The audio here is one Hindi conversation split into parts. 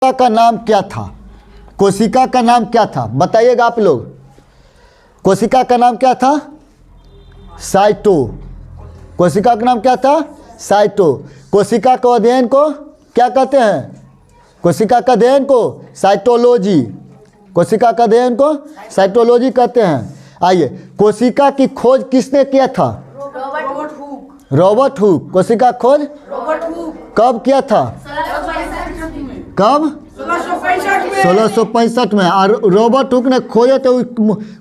का नाम क्या था? कोशिका का नाम क्या था? बताइएगा आप लोग। कोशिका का नाम क्या था? साइटो। कोशिका का नाम क्या था? साइटो। कोशिका के अध्ययन को क्या कहते हैं? कोशिका का अध्ययन को साइटोलॉजी। कोशिका का अध्ययन को साइटोलॉजी कहते हैं। आइए, कोशिका की खोज किसने किया था? Robert Hooke. कोशिका खोज कब किया था? कब? 1665 में। और रॉबर्ट हुक ने खोजे थे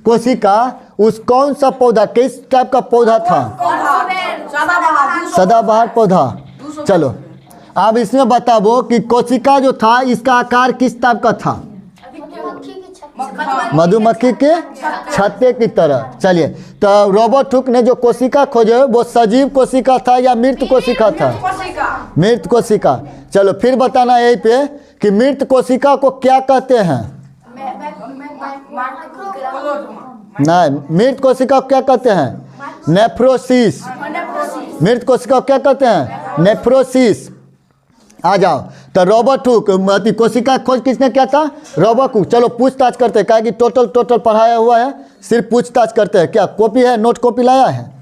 कोशिका, उस कौन सा पौधा, किस टाइप का पौधा था? सदाबहार पौधा। चलो अब इसमें बताओ कि कोशिका जो था इसका आकार किस टाइप का था? मधुमक्खी के छत्ते की तरह। चलिए, तो रॉबर्ट हुक ने जो कोशिका खोजे वो सजीव कोशिका था या मृत कोशिका था? मृत कोशिका। चलो फिर बताना यहीं पे कि मृत कोशिका को क्या कहते हैं? नहीं, मृत कोशिका को क्या कहते हैं? नेफ्रोसिस। मृत कोशिका को क्या कहते हैं? नेफ्रोसिस। आ जाओ, तो रॉबर्ट हुक कोशिका खोज किसने किया था? Robert Hooke. चलो पूछताछ करते हैं, क्या कि टोटल पढ़ाया हुआ है, सिर्फ पूछताछ करते हैं। क्या कॉपी है? नोट कॉपी लाया है?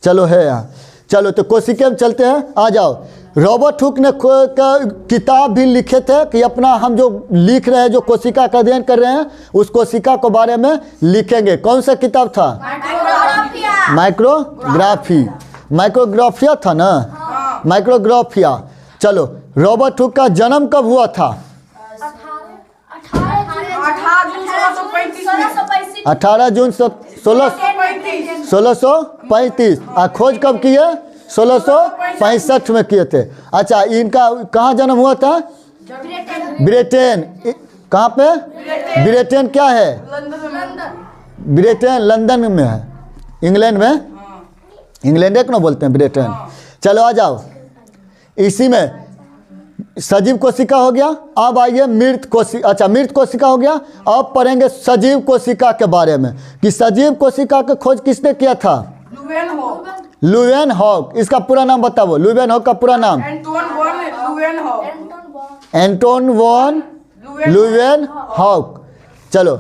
चलो है यहाँ। चलो तो कोशिका में चलते हैं। आ जाओ, रॉबर्ट हुक ने किताब भी लिखे थे कि अपना हम जो लिख रहे हैं, जो कोशिका का अध्ययन कर रहे हैं, उस कोशिका के बारे में लिखेंगे। कौन सा किताब था? माइक्रोग्राफी। माइक्रोग्राफिया था ना? माइक्रोग्राफिया। चलो, रॉबर्ट हुक का जन्म कब हुआ था? 18 जून 1635। और खोज कब किए? 1665 में किए थे। अच्छा, इनका कहाँ जन्म हुआ था? ब्रिटेन। कहाँ पे? ब्रिटेन क्या है? ब्रिटेन लंदन में है, इंग्लैंड में। इंग्लैंड एक ना बोलते हैं, ब्रिटेन। चलो आ जाओ, इसी में सजीव कोशिका हो गया। अब आइए मृत कोशिका। अच्छा, मृत कोशिका हो गया। अब पढ़ेंगे सजीव कोशिका के बारे में कि सजीव कोशिका की खोज किसने किया था? लुवेनहॉक। इसका पूरा नाम बताओ। लुवेनहॉक का पूरा नाम? Anton van Leeuwenhoek. चलो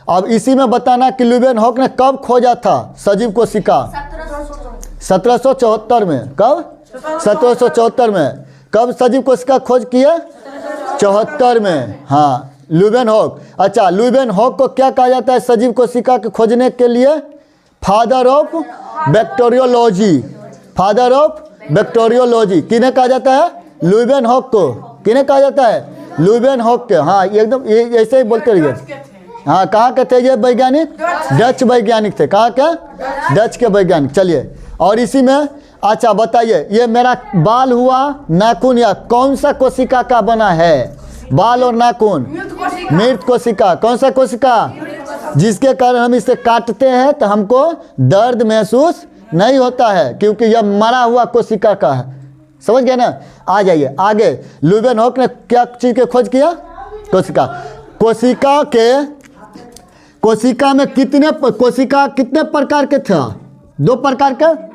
अब इसी में बताना कि लुवेनहॉक ने कब खोजा था सजीव कोशिका? 1774 में। कब? 1774 में। कब सजीव कोशिका खोज किए? 74 में। हाँ, लुवेनहॉक। अच्छा, लुवेनहॉक को क्या कहा जाता है सजीव कोशिका के खोजने के लिए? Father of bacteriology. Father of bacteriology किन्हें कहा जाता है? लुवेनहॉक को। किन्हें कहा जाता है? लुवेनहॉक के। हाँ, एकदम ऐसे ही बोलते रहिए। हाँ, कहाँ के थे ये वैज्ञानिक? डच वैज्ञानिक थे। कहाँ के? डच के वैज्ञानिक। चलिए, और इसी में अच्छा बताइए, ये मेरा बाल हुआ, नाखून या कौन सा कोशिका का बना है? बाल और नाखून मृत कोशिका। कौन सा कोशिका? जिसके कारण हम इसे काटते हैं तो हमको दर्द महसूस नहीं होता है, क्योंकि यह मरा हुआ कोशिका का है। समझ गए ना? आ जाइए आगे। लुवेनहॉक ने क्या चीज़ के खोज किया? कोशिका। कोशिका में कोशिका कितने प्रकार के थे? 2 प्रकार के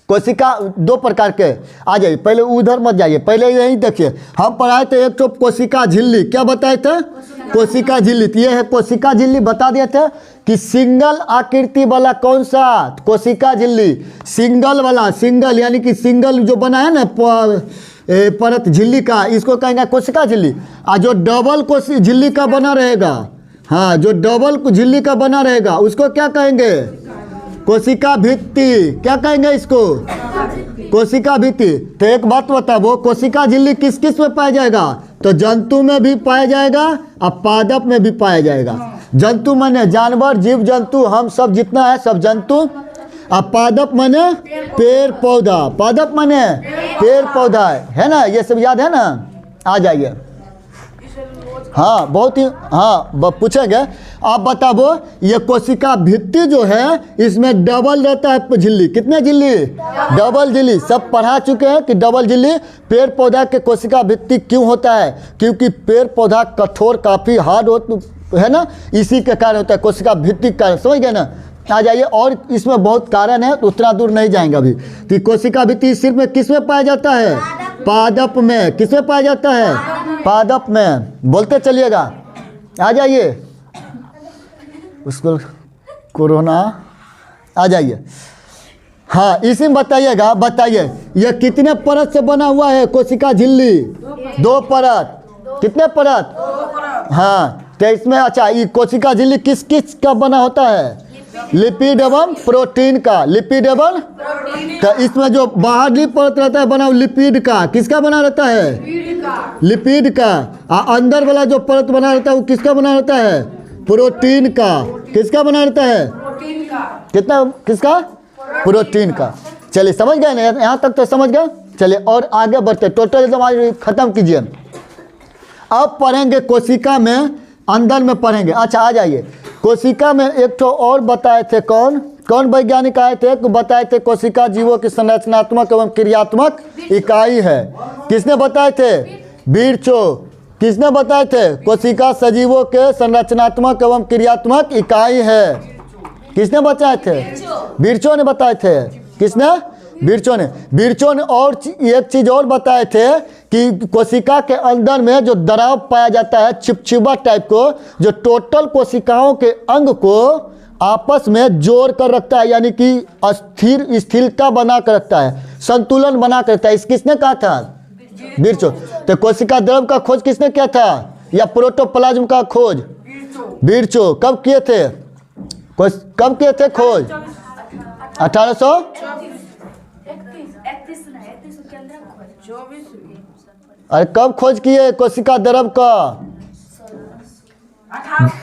कोशिका, 2 प्रकार के। आ जाइए, पहले उधर मत जाइए, पहले यही देखिए। हम पढ़ाए थे एक तो कोशिका झिल्ली। क्या बताए थे? कोशिका झिल्ली। ये है कोशिका झिल्ली। बता दिए थे कि सिंगल आकृति वाला कौन सा कोशिका झिल्ली? सिंगल वाला। सिंगल यानी कि सिंगल जो बना है ना परत झिल्ली का, इसको कहेंगे कोशिका झिल्ली। और जो डबल झिल्ली का बना रहेगा, हाँ, जो डबल झिल्ली का बना रहेगा उसको क्या कहेंगे? कोशिका भित्ति। क्या कहेंगे इसको? कोशिका भित्ति। तो एक बात बताओ, कोशिका झिल्ली किस किस में पाया जाएगा? तो जंतु में भी पाया जाएगा और पादप में भी पाया जाएगा। जंतु माने जानवर, जीव जंतु, हम सब जितना है सब जंतु। और पादप माने पेड़ पौधा। पादप माने पेड़ पौधा है ना? ये सब याद है ना? आ जाइए। हाँ, बहुत ही। हाँ, पूछेंगे। आप बताओ, ये कोशिका भित्ति जो है इसमें डबल रहता है झिल्ली। कितने झिल्ली? डबल झिल्ली। सब पढ़ा चुके हैं कि डबल झिल्ली पेड़ पौधा के कोशिका भित्ति क्यों होता है? क्योंकि पेड़ पौधा कठोर, काफ़ी हार्ड है ना, इसी के कारण होता है कोशिका भित्ति के कारण। समझ गए ना? आ जाइए, और इसमें बहुत कारण है, तो उतना दूर नहीं जाएंगे अभी। तो कोशिका भित्ति सिर्फ में किस में पाया जाता है? पादप में। किसमें पाया जाता है? पादप में। बोलते चलिएगा, आ जाइए। उसको कोरोना, आ जाइए। हाँ, इसी में बताइएगा। बताइए ये कितने परत से बना हुआ है कोशिका झिल्ली? 2 परत। कितने परत? 2 परत। हाँ, तो इसमें अच्छा, ये कोशिका झिल्ली किस किस का बना होता है? लिपिड एवं प्रोटीन का। लिपिड एवं, तो इसमें जो बाहरी परत रहता है बना लिपिड का। किसका बना रहता है? लिपिड का। अंदर वाला जो परत बना रहता है वो किसका बना रहता है? प्रोटीन का। किसका बना रहता है? प्रोटीन का। कितना? किसका? प्रोटीन का। चलिए समझ गए ना, यहाँ तक तो समझ गए। चलिए और आगे बढ़ते, टोटल एकदम आज खत्म कीजिए। अब पढ़ेंगे कोशिका में, अंदर में पढ़ेंगे। अच्छा आ जाइए, कोशिका में एक तो और बताए थे, कौन कौन वैज्ञानिक आए थे? बताए थे कोशिका जीवों की संरचनात्मक एवं क्रियात्मक इकाई है। किसने बताए थे? बिरचो। किसने बताए थे? कोशिका सजीवों के संरचनात्मक एवं क्रियात्मक इकाई है। किसने बताए थे? बिरचो ने बताए थे। किसने? बिरचो ने। बिरचो ने और एक चीज़ और बताए थे कि कोशिका के अंदर में जो दराव पाया जाता है, चिपचिपा टाइप को, जो टोटल कोशिकाओं के अंग को आपस में जोड़ कर रखता है, यानी कि स्थिरता बना कर रखता है, संतुलन बना कर रखता है। इस किसने कहा था? बिरचो। तो कोशिका द्रव का खोज किसने किया था? या प्रोटोप्लाज्म का खोज? बिरचो। कब किए थे? कब किए थे खोज? 1800। अरे कब खोज किए कोशिका द्रव का?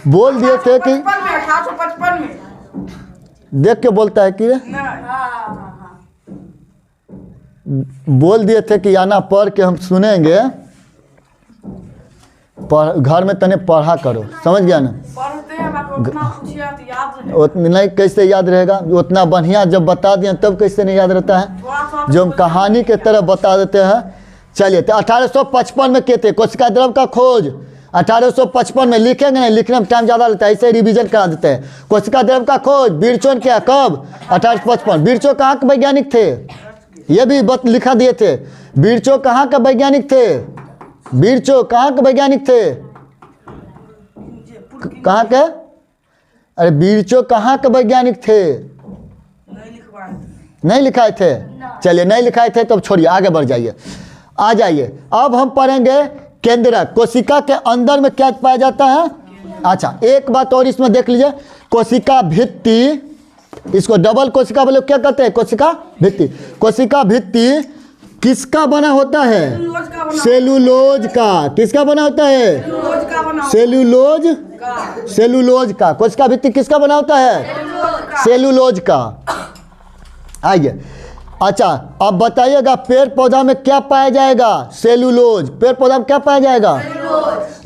बोल दिए थे कि 1855 में। देख के बोलता है कि बोल दिए थे कि आना, पढ़ के हम सुनेंगे। घर में तने पढ़ा करो, समझ गया ना? पढ़ते हैं, उतना पूछिए तो याद रहे। उतना नहीं, कैसे याद रहेगा? उतना बढ़िया जब बता दिए तब कैसे नहीं याद रहता है? जो हम कहानी के तरह बता देते हैं। चलिए, तो 1855 में किए थे कोशिका द्रव का खोज। 1855 में लिखेंगे नहीं, लिखने में टाइम ज़्यादा लगता है, इसे रिवीजन करा देते हैं। कोशिका द्रव का खोज बिरचो ने किया। कब? 1855। बिरचो कहाँ के वैज्ञानिक थे? ये भी लिखा दिए थे। बिरचो कहाँ के वैज्ञानिक थे? बिरचो कहाँ के वैज्ञानिक थे? कहाँ के? अरे बिरचो कहाँ के वैज्ञानिक थे? नहीं लिखाए थे। चलिए, नहीं लिखाए थे तो छोड़िए, आगे बढ़ जाइए। आ जाइए, अब हम पढ़ेंगे केंद्रक। कोशिका के अंदर में क्या पाया जाता है? अच्छा, एक बात और इसमें देख लीजिए, कोशिका भित्ति, इसको डबल कोशिका बोले, क्या कहते हैं? कोशिका भित्ति। कोशिका भित्ति किसका बना होता है? सेलुलोज का। किसका बना होता है? सेलुलोज। सेलुलोज का। कोशिका भित्ति किसका बना होता है? सेलुलोज का। आइए, अच्छा अब बताइएगा, पेड़ पौधा में क्या पाया जाएगा? सेलुलोज। पेड़ पौधा में क्या पाया जाएगा?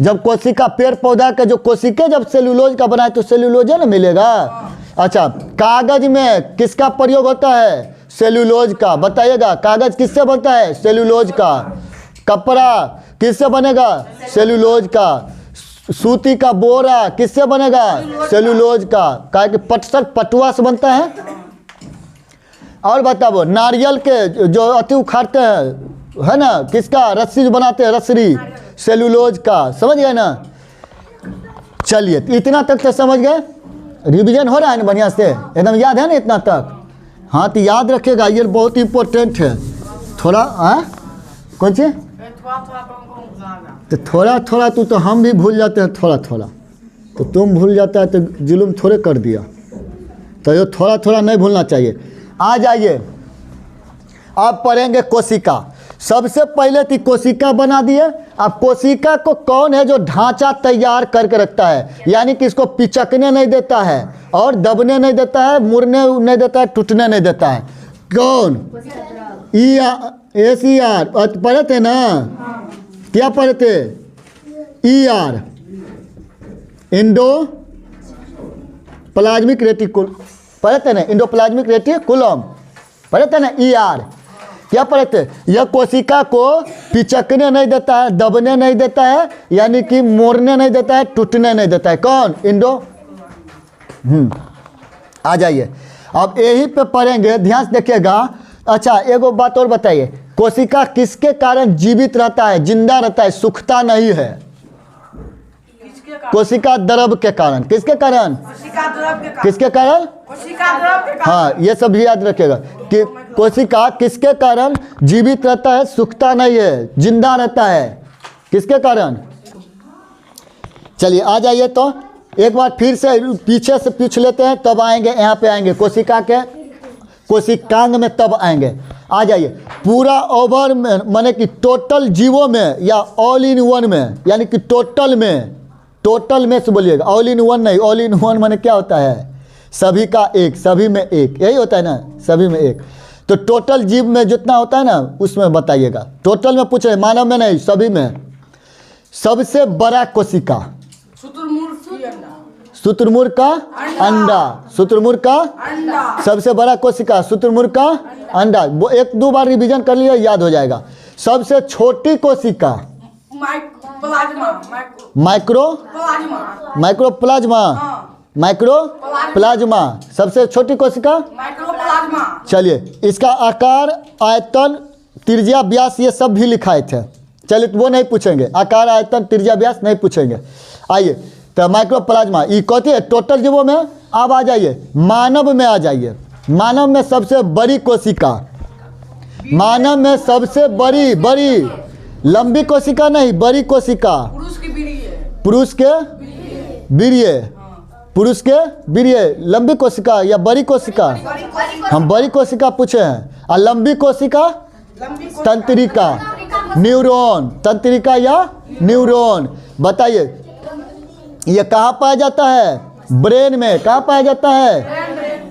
जब कोशिका, पेड़ पौधा के जो कोशिका जब सेलुलोज का बनाए तो सेलुलोज ना मिलेगा। अच्छा, कागज में किसका प्रयोग होता है? सेलुलोज का। बताइएगा, कागज किससे बनता है? सेलुलोज का। कपड़ा किससे बनेगा? सेलुलोज का। सूती का बोरा किससे बनेगा? सेलुलोज का। कहा कि पटसन पटुआ से बनता है। और बताओ, नारियल के जो अति उखाड़ते हैं, है ना, किसका? रस्सी जो बनाते हैं, रस्सी, सेलुलोज का। समझ गए ना? चलिए, इतना तक तो समझ गए। रिवीजन हो रहा है ना बढ़िया से? एकदम याद है ना इतना तक? हाँ, तो याद रखेगा, ये बहुत इम्पोर्टेंट है। थोड़ा कौन सी? तो थोड़ा थोड़ा तो हम भी भूल जाते हैं, थोड़ा थोड़ा तो तुम भूल जाता है, तो जुल्म थोड़े कर दिया। तो ये थोड़ा थोड़ा नहीं भूलना चाहिए। आ जाइए, आप पढ़ेंगे कोशिका। सबसे पहले थी कोशिका बना दिए। अब कोशिका को कौन है जो ढांचा तैयार करके रखता है, यानी कि इसको पिचकने नहीं देता है और दबने नहीं देता है, मुड़ने नहीं देता है, टूटने नहीं देता है? कौन? ER पढ़े थे ना? क्या पढ़े थे? ER, इंडो प्लाज्मिक रेटिकुलम पढ़े थे ना? इंडोप्लाज्मिक रेटिकुलम पढ़े थे ना? ER क्या पढ़े थे? यह कोशिका को पिचकने नहीं देता है, दबने नहीं देता है, यानी कि मोड़ने नहीं देता है, टूटने नहीं देता है। कौन? इंडो। आ जाइए, अब यही पे पढ़ेंगे, ध्यान से देखिएगा। अच्छा, एगो बात और बताइए, कोशिका किसके कारण जीवित रहता है, जिंदा रहता है, सूखता नहीं है? किसके कारण? कोशिका द्रव के कारण। किसके कारण? कोशिका द्रव के कारण। किसके कारण? कोशिका द्रव के कारण। हाँ, ये सब भी याद रखिएगा कि कोशिका किसके कारण जीवित रहता है, सूखता नहीं है, जिंदा रहता है। किसके कारण? चलिए आ जाइए, तो एक बार फिर से पीछे से पूछ लेते हैं, तब आएंगे यहाँ पे आएंगे कोशिका के कोशिकांग में, तब आएंगे। आ जाइए, पूरा ओवर में माने कि टोटल जीवों में या ऑल इन वन में, यानी कि टोटल में से बोलिएगा, ऑल इन वन नहीं। ऑल इन वन माने क्या होता है? सभी का एक, सभी में एक, यही होता है ना, सभी में एक। तो टोटल जीव में जितना होता है ना, उसमें बताइएगा। टोटल में पूछ रहे, मानव में नहीं, सभी में। सबसे बड़ा कोशिका शुतुरमुर्ग की अंडा। शुतुरमुर्ग का अंडा। शुतुरमुर्ग का अंडा। सबसे बड़ा कोशिका शुतुरमुर्ग का अंडा। वो एक दो बार रिवीजन कर लिया, याद हो जाएगा। सबसे छोटी कोशिका माइक्रोप्लाज्मा। माइक्रोप्लाज्मा सबसे छोटी कोशिका। चलिए, इसका आकार, आयतन, त्रिज्या, व्यास ये सब भी लिखाए थे। चलिए, तो वो नहीं पूछेंगे, आकार, आयतन, त्रिज्या, व्यास नहीं पूछेंगे। आइए, तो माइक्रोप्लाज्मा ये कहती है टोटल जीवों में। अब आ जाइए मानव में, आ जाइए मानव में सबसे बड़ी कोशिका। मानव में सबसे बड़ी लंबी कोशिका नहीं, बड़ी कोशिका। पुरुष की वीर्य। पुरुष के वीर्य। पुरुष के वीर्य लंबी कोशिका या बड़ी कोशिका? हम बड़ी कोशिका पूछे हैं। और लंबी कोशिका तंत्रिका, न्यूरॉन। तंत्रिका या न्यूरॉन। बताइए, यह कहाँ पाया जाता है? ब्रेन में। कहाँ पाया जाता है?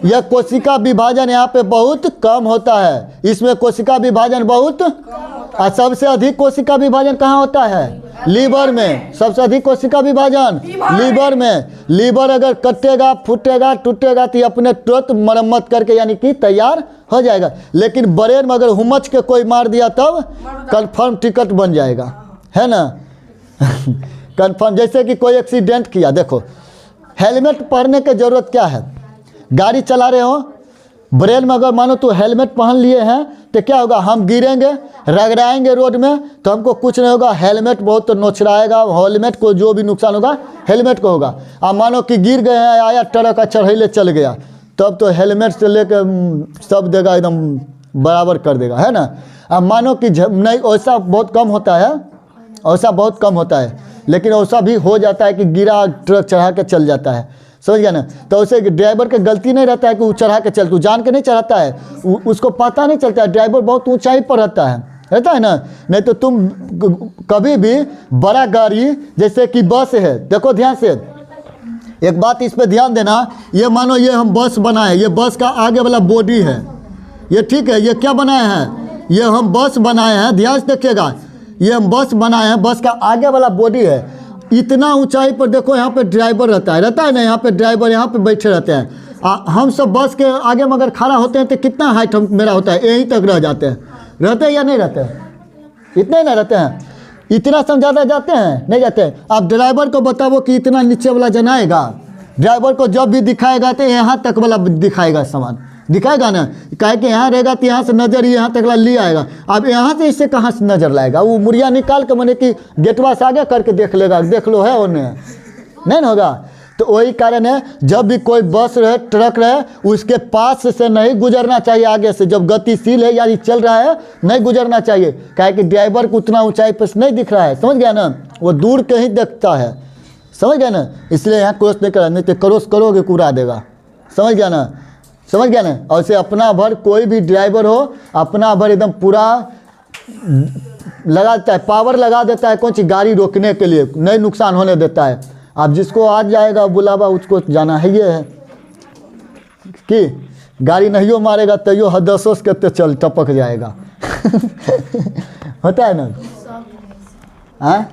यह कोशिका विभाजन यहाँ पे बहुत कम होता है। इसमें कोशिका विभाजन बहुत, और सबसे अधिक कोशिका विभाजन कहाँ होता है? लीवर में। सबसे अधिक कोशिका विभाजन लीवर में। लीवर अगर कटेगा, फूटेगा, टूटेगा तो ये अपने तुरंत मरम्मत करके यानी कि तैयार हो जाएगा। लेकिन ब्रेन में अगर हुमच के कोई मार दिया तब कंफर्म टिकट बन जाएगा, है ना। कंफर्म। जैसे कि कोई एक्सीडेंट किया, देखो हेलमेट पहनने की ज़रूरत क्या है? गाड़ी चला रहे हो, ब्रेन में अगर मानो तो हेलमेट पहन लिए हैं तो क्या होगा? हम गिरेंगे, रगड़ाएंगे रोड में तो हमको कुछ नहीं होगा। हेलमेट बहुत तो नोचराएगा, हेलमेट को जो भी नुकसान होगा हेलमेट को होगा। अब मानो कि गिर गए हैं, आया ट्रक का चढ़ैले चल गया, तब तो हेलमेट से लेकर सब देगा, एकदम बराबर कर देगा, है ना। अब मानो कि नहीं, ऐसा बहुत कम होता है, ऐसा बहुत कम होता है, लेकिन ऐसा भी हो जाता है कि गिरा, ट्रक चढ़ा के चल जाता है, समझ गया ना। तो उसे ड्राइवर की गलती नहीं रहता है कि वो चढ़ा के चल, तू जान के नहीं चढ़ाता है, उसको पता नहीं चलता है। ड्राइवर बहुत ऊंचाई पर रहता है ना। नहीं तो तुम कभी भी बड़ा गाड़ी जैसे कि बस है, देखो ध्यान से, एक बात इस पर ध्यान देना। ये मानो ये हम बस बनाए, ये बस का आगे वाला बॉडी है, ये ठीक है। ये क्या बनाए हैं? ये हम बस बनाए हैं, ध्यान से देखिएगा। ये हम बस बनाए हैं, बस का आगे वाला बॉडी है। इतना ऊंचाई पर देखो, यहाँ पे ड्राइवर रहता है ना, यहाँ पे ड्राइवर यहाँ पे बैठे रहते हैं। हम सब बस के आगे में अगर खड़ा होते हैं तो कितना हाइट मेरा होता है? यहीं तक रह जाते हैं। रहते हैं या नहीं रहते हैं? इतने ही ना रहते हैं। इतना समझाते जाते हैं, नहीं जाते हैं। आप ड्राइवर को बताओ कि इतना नीचे वाला जनाएगा, ड्राइवर को जब भी दिखाएगा तो यहाँ तक वाला दिखाएगा, सामान दिखाएगा ना। कहे कि यहाँ रहेगा तो यहाँ से नज़र यहाँ तक ले आएगा। अब यहाँ से इससे कहाँ से नज़र लाएगा? वो मुड़िया निकाल के मैंने कि गेटवा से आगे करके देख लेगा, देख लो है उन्हें, नहीं होगा। तो वही कारण है, जब भी कोई बस रहे, ट्रक रहे, उसके पास से नहीं गुजरना चाहिए। आगे से जब गतिशील है यानी चल रहा है, नहीं गुजरना चाहिए। कहे कि ड्राइवर को उतना ऊंचाई पर नहीं दिख रहा है, समझ गया ना, वो दूर कहीं देखता है, समझ गया ना। इसलिए यहाँ क्रॉस नहीं करा, नहीं तो क्रॉस करोगे उड़ा देगा, समझ गया ना, समझ गया ना। और से अपना भर कोई भी ड्राइवर हो, अपना भर एकदम पूरा लगा देता है, पावर लगा देता है कौन सी गाड़ी रोकने के लिए, नहीं नुकसान होने देता है। अब जिसको आ जाएगा बुलावा, उसको जाना है ये है कि गाड़ी नहीं मारेगा तैयो हदसोस के चल टपक जाएगा। होता है ना। हाँ,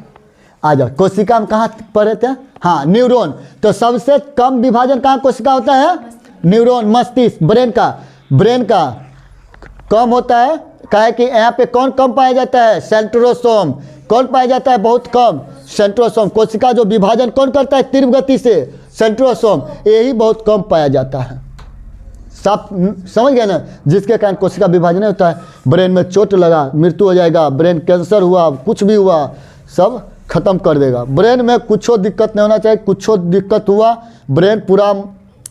आ जाओ। कोशिका में कहाँ पढ़े थे? हाँ, न्यूरॉन। तो सबसे कम विभाजन कहाँ कोशिका होता है? न्यूरॉन, मस्तिष्क, ब्रेन का कम होता है। कहे कि यहाँ पे कौन कम पाया जाता है? सेंट्रोसोम। कौन पाया जाता है? बहुत कम, सेंट्रोसोम। कोशिका जो विभाजन कौन करता है तीव्र गति से? सेंट्रोसोम। यही बहुत कम पाया जाता है, साफ समझ गए ना, जिसके कारण कोशिका विभाजन नहीं होता है। ब्रेन में चोट लगा, मृत्यु हो जाएगा, ब्रेन कैंसर हुआ, कुछ भी हुआ, सब खत्म कर देगा। ब्रेन में कुछ दिक्कत नहीं होना चाहिए, कुछ दिक्कत हुआ ब्रेन पूरा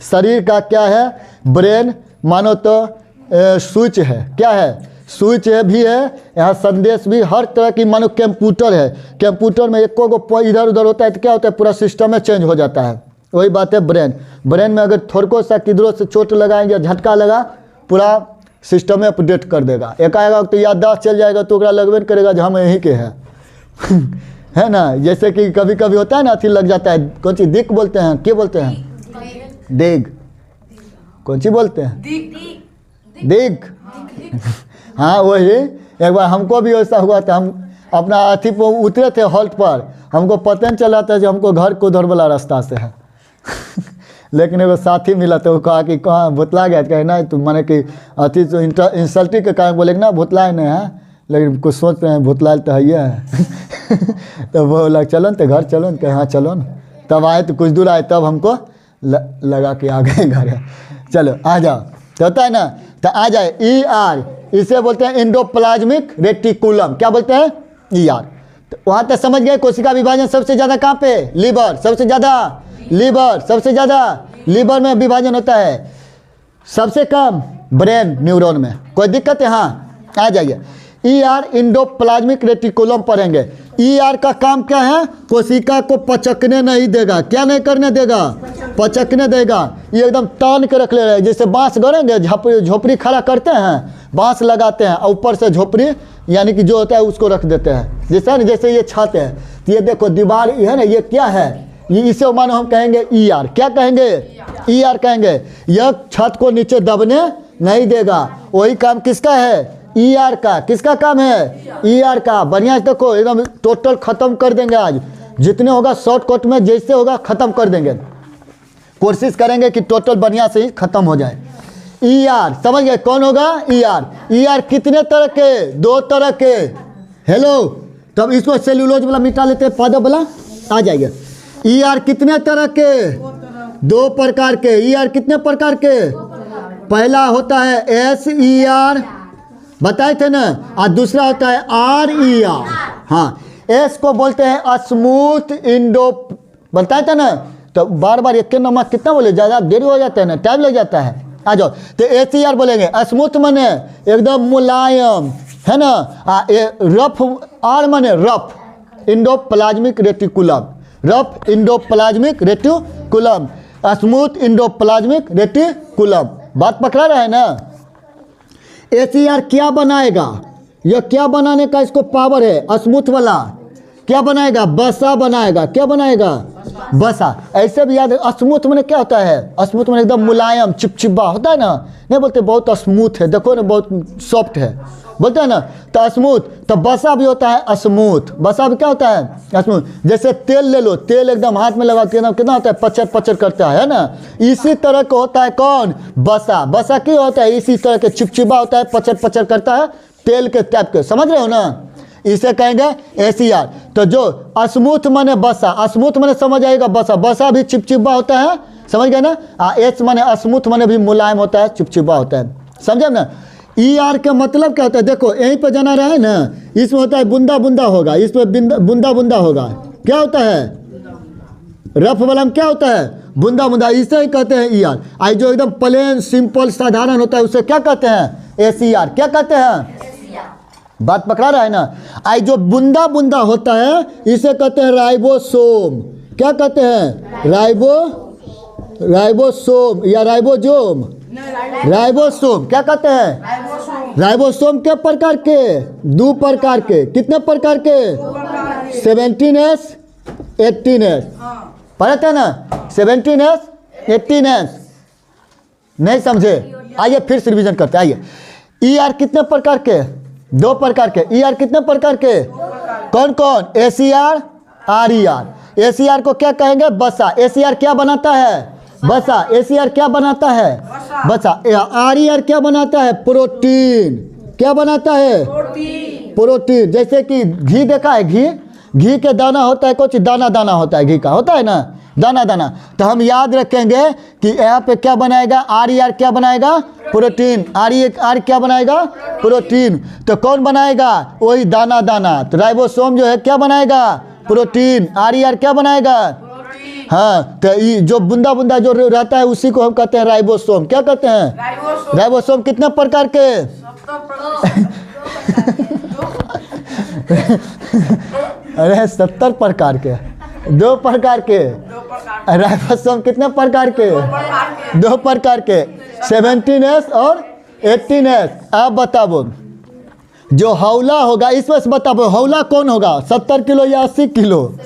शरीर का क्या है, ब्रेन मानो तो स्विच है, क्या है, स्विच है भी है, यहाँ संदेश भी, हर तरह की मानो कंप्यूटर है। कंप्यूटर में एक को इधर उधर होता है तो क्या होता है, पूरा सिस्टम में चेंज हो जाता है। वही बात है ब्रेन। ब्रेन में अगर थोड़ा सा किधरों से चोट लगाएंगे, झटका लगा, पूरा सिस्टम में अपडेट कर देगा। एकाएक तो याददाश्त चल जाएगा तो ओकरा लगबे नहीं करेगा जो हम यहीं के हैं है ना। जैसे कि कभी कभी होता है ना, अथी लग जाता है, कौन सी दिक बोलते हैं, क्या बोलते हैं, देग, कौन सी बोलते हैं, देग हाँ वही। एक बार हमको भी ऐसा हुआ था, हम अपना अथी पर उतरे थे हॉल्ट पर, हमको पता नहीं चला था जो हमको घर को उधर वाला रास्ता से है लेकिन एगो साथी मिला तो वो कहा कि कहाँ भुतला गया, कहे ना तुम माने कि अथी तो इंसल्टी के कारण बोले ना भुतलाए नहीं है, लेकिन कुछ सोच रहे हैं भुतलाए तो है तो वो लग चलो तो घर चलो न, हाँ चलो न। तब आए तो कुछ दूर आए, तब हमको लगा के आ गए घर, चलो आ जाओ। तो होता है ना, तो आ जाए ER, इसे बोलते हैं इंडोप्लाज्मिक रेटिकुलम। क्या बोलते हैं, ER। तो वहाँ तक समझ गए। कोशिका विभाजन सबसे ज़्यादा कहाँ पे, लीवर, सबसे ज़्यादा लीवर, सबसे ज़्यादा लीवर में विभाजन होता है, सबसे कम ब्रेन न्यूरॉन में। कोई दिक्कत है, हाँ आ जाइए। ER इंडोप्लाज्मिक रेटिकुलम पढ़ेंगे। ER का काम क्या है, कोशिका को पचकने नहीं देगा। क्या नहीं करने देगा, पचकने देगा। ये एकदम तान के रख ले रहे हैं, जैसे बांस गड़ेंगे, झोपड़ी खड़ा करते हैं, बांस लगाते हैं और ऊपर से झोपड़ी यानी कि जो होता है उसको रख देते हैं, जैसे ना जैसे ये छत है, तो ये देखो दीवार है ना, ये क्या है, ये इसे मानो हम कहेंगे ER। क्या कहेंगे, ER कहेंगे। यह छत को नीचे दबने नहीं देगा। वही काम किसका है, ER का। किसका काम है, ER का। बढ़िया से देखो, एकदम टोटल खत्म कर देंगे आज, जितने होगा शॉर्टकट में जैसे होगा खत्म कर देंगे। कोशिश करेंगे कि टोटल बढ़िया से ही खत्म हो जाए। ER समझ गए, कौन होगा, ER कितने तरह के, 2 तरह के। हेलो, तब इसको सेल्यूलोज वाला मिटा लेते हैं, पादप वाला आ जाएगा। ER कितने तरह के, 2 प्रकार के। ER कितने प्रकार के, पहला होता है SER, बताए थे ना, और दूसरा होता है RER। हाँ, S को बोलते हैं स्मूथ इंडो, बताए थे ना। तो बार बार एक के नंबर कितना बोले, ज़्यादा देरी हो जाता है ना, टाइम लग जाता है। आ जाओ, तो SER बोलेंगे, स्मूथ मने एकदम मुलायम, है ना। रफ, R मने rough, endoplasmic reticulum, rough endoplasmic reticulum, smooth endoplasmic reticulum. बात पकड़ा रहा है ना। SER क्या बनाएगा, यह क्या बनाने का इसको पावर है, स्मूथ वाला क्या बनाएगा, बसा बनाएगा। क्या बनाएगा, बसा। ऐसे भी याद है, स्मूथ में क्या होता है, स्मूथ में एकदम मुलायम चिपचिपा होता है ना, नहीं बोलते बहुत स्मूथ है, देखो ना बहुत सॉफ्ट है, बोलते हैं ना। तो स्मूथ, तो बसा भी होता है स्मूथ। बसा भी क्या होता है, स्मूथ। जैसे तेल ले लो, तेल एकदम हाथ में लगा के कितना होता है, पचर पचर करता है ना। इसी तरह का होता है कौन, बसा। बसा क्या होता है, इसी तरह के चिपचिपा होता है, पचर पचर करता है, तेल के टाइप के, समझ रहे हो ना। इसे कहेंगे SER। तो जो स्मूथ माने बसा, स्मूथ माने समझ आएगा, बसा, बसा भी चिपचिपा होता है, समझ गए ना। S माने स्मूथ माने भी मुलायम होता है, चिपचिपा होता है, समझे ना। ER का मतलब क्या होता है, देखो यहीं पे जाना रहा है ना, इसमें होता है बूंदा बूंदा होगा, इसमें बूंदा बूंदा होगा। क्या होता है, रफ वाला में क्या होता है, बूंदा बूंदा, इसे ही कहते हैं ER। आई जो एकदम प्लेन सिंपल साधारण होता है उसे क्या कहते हैं, SER। क्या कहते हैं, बात पकड़ा रहा है ना। आई जो बूंदा बूंदा होता है इसे कहते हैं राइबोसोम। क्या कहते हैं, राइबोसोम या राइबोजोम, राइबोसोम। क्या कहते हैं, राइबोसोम के प्रकार के, 2 प्रकार के। कितने प्रकार के, 17S 18S। पढ़े थे ना, 17S 18S। नहीं समझे, आइए फिर से रिवीजन करते हैं। आइए, ER कितने प्रकार के, 2 प्रकार के। ER कितने प्रकार के, कौन कौन, SER RER। SER को क्या कहेंगे, बसा। SER क्या बनाता है, बसा। SER क्या बनाता है, बसा। RER क्या बनाता है, प्रोटीन। क्या बनाता है, प्रोटीन। जैसे कि घी देखा है, घी घी के दाना होता है, कुछ दाना दाना होता है घी का, होता है ना दाना दाना। तो हम याद रखेंगे कि यहाँ पे क्या बनाएगा, आर ई आर क्या बनाएगा, प्रोटीन। आर ई आर क्या बनाएगा, प्रोटीन। तो कौन बनाएगा, वही दाना दाना। तो राइबोसोम जो है क्या बनाएगा, प्रोटीन। आर ई आर क्या बनाएगा, हाँ। तो ये जो बूंदा बूंदा जो रहता है उसी को हम कहते हैं राइबोसोम। क्या कहते हैं, राइबोसोम। कितने प्रकार के, अरे 70 प्रकार के, 2 प्रकार के। राइबोसोम कितने प्रकार के, 2 प्रकार के, 17S और 18S। आप बताओ जो हौला होगा इसमें से बताओ, हौला कौन होगा, 70 किलो या 80 किलो,